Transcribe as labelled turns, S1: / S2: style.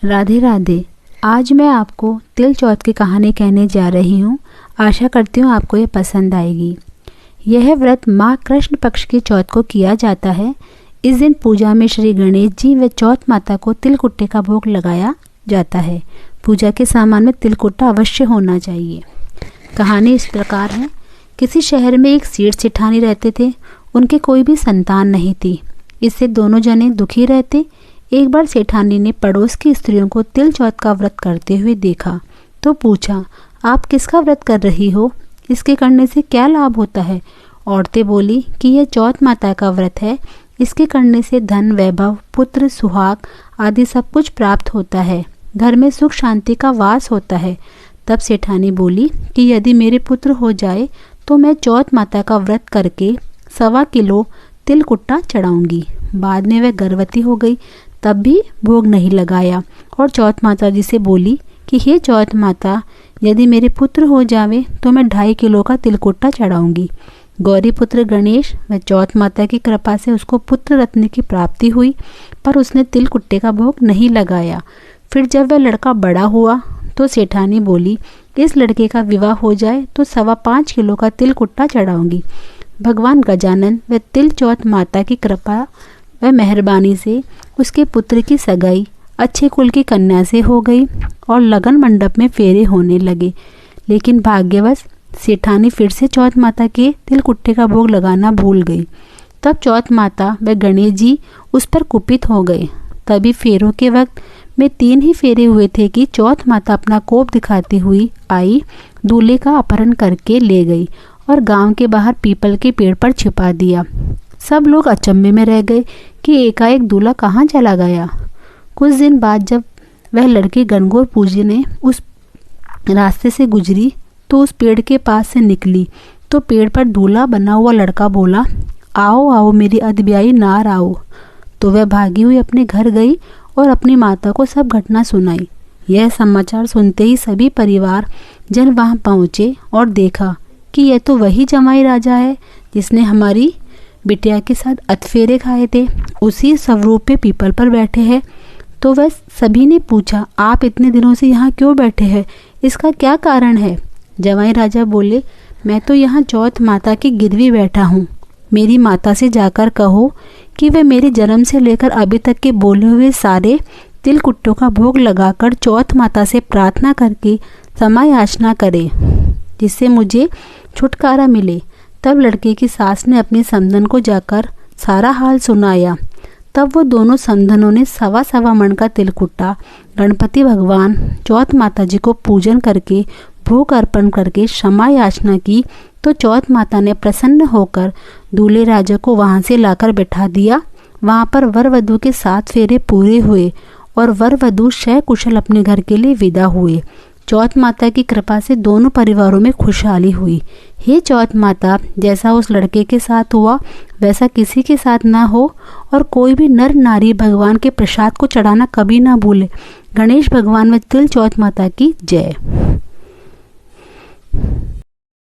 S1: राधे राधे। आज मैं आपको तिल चौथ की कहानी कहने जा रही हूँ। आशा करती हूँ आपको ये पसंद आएगी। यह व्रत माँ कृष्ण पक्ष की चौथ को किया जाता है। इस दिन पूजा में श्री गणेश जी व चौथ माता को तिलकुट्टे का भोग लगाया जाता है। पूजा के सामान में तिलकुट्टा अवश्य होना चाहिए। कहानी इस प्रकार है। किसी शहर में एक सेठ सेठानी रहते थे। उनके कोई भी संतान नहीं थी। इससे दोनों जने दुखी रहते। एक बार सेठानी ने पड़ोस की स्त्रियों को तिल चौथ का व्रत करते हुए देखा तो पूछा, आप किसका व्रत कर रही हो? इसके करने से क्या लाभ होता है? औरतें बोली कि यह चौथ माता का व्रत है। इसके करने से धन, वैभव, पुत्र, सुहाग आदि सब कुछ प्राप्त होता है। घर में सुख शांति का वास होता है। तब सेठानी बोली कि यदि मेरे पुत्र हो जाए तो मैं चौथ माता का व्रत करके 1.25 किलो तिलकुट्टा चढ़ाऊंगी। बाद में वह गर्भवती हो गई, तब भी भोग नहीं लगाया और चौथ माता जी से बोली कि हे चौथ माता, यदि मेरे पुत्र हो जावे तो मैं 2.5 किलो का तिलकुट्टा चढ़ाऊंगी। गौरी पुत्र गणेश व चौथ माता की कृपा से उसको पुत्र रत्न की प्राप्ति हुई, पर उसने तिलकुट्टे का भोग नहीं लगाया। फिर जब वह लड़का बड़ा हुआ तो सेठानी बोली, इस लड़के का विवाह हो जाए तो 5.25 किलो का तिलकुट्टा चढ़ाऊंगी। भगवान गजानन व तिल चौथ माता की कृपा व मेहरबानी से उसके पुत्र की सगाई अच्छे कुल की कन्या से हो गई और लगन मंडप में फेरे होने लगे। लेकिन भाग्यवश सेठानी फिर से चौथ माता के तिलकुट्टे का भोग लगाना भूल गई। तब चौथ माता व गणेश जी उस पर कुपित हो गए। तभी फेरों के वक्त में 3 ही फेरे हुए थे कि चौथ माता अपना कोप दिखाती हुई आई, दूल्हे का अपहरण करके ले गई और गांव के बाहर पीपल के पेड़ पर छिपा दिया। सब लोग अचंभे में रह गए कि एकाएक दूल्हा कहाँ चला गया। कुछ दिन बाद जब वह लड़की गणगौर पूजने उस रास्ते से गुजरी तो उस पेड़ के पास से निकली तो पेड़ पर दूल्हा बना हुआ लड़का बोला, आओ आओ मेरी अधब्याई नार आओ। तो वह भागी हुई अपने घर गई और अपनी माता को सब घटना सुनाई। यह समाचार सुनते ही सभी परिवार जन वहाँ पहुँचे और देखा कि यह तो वही जमाई राजा है जिसने हमारी बिटिया के साथ अतफेरे खाए थे। उसी स्वरूप पे पीपल पर बैठे हैं। तो वह सभी ने पूछा, आप इतने दिनों से यहाँ क्यों बैठे हैं? इसका क्या कारण है? जवाई राजा बोले, मैं तो यहाँ चौथ माता की गिरवी बैठा हूँ। मेरी माता से जाकर कहो कि वे मेरे जन्म से लेकर अभी तक के बोले हुए सारे तिलकुट्टों का भोग लगाकर चौथ माता से प्रार्थना करके समय याचना करे, जिससे मुझे छुटकारा मिले। तब लड़के की सास ने अपनी समधन को जाकर सारा हाल सुनाया। तब वो दोनों समधनों ने 1.25 मन का तिलकुट्टा गणपति भगवान चौथ माता जी को पूजन करके भोग अर्पण करके क्षमा याचना की। तो चौथ माता ने प्रसन्न होकर दूल्हे राजा को वहाँ से लाकर बैठा दिया। वहाँ पर वर वधू के 7 फेरे पूरे हुए और वर वधू शय कुशल अपने घर के लिए विदा हुए। चौथ माता की कृपा से दोनों परिवारों में खुशहाली हुई। हे चौथ माता, जैसा उस लड़के के साथ हुआ वैसा किसी के साथ ना हो और कोई भी नर नारी भगवान के प्रसाद को चढ़ाना कभी ना भूले। गणेश भगवान व तिल चौथ माता की जय।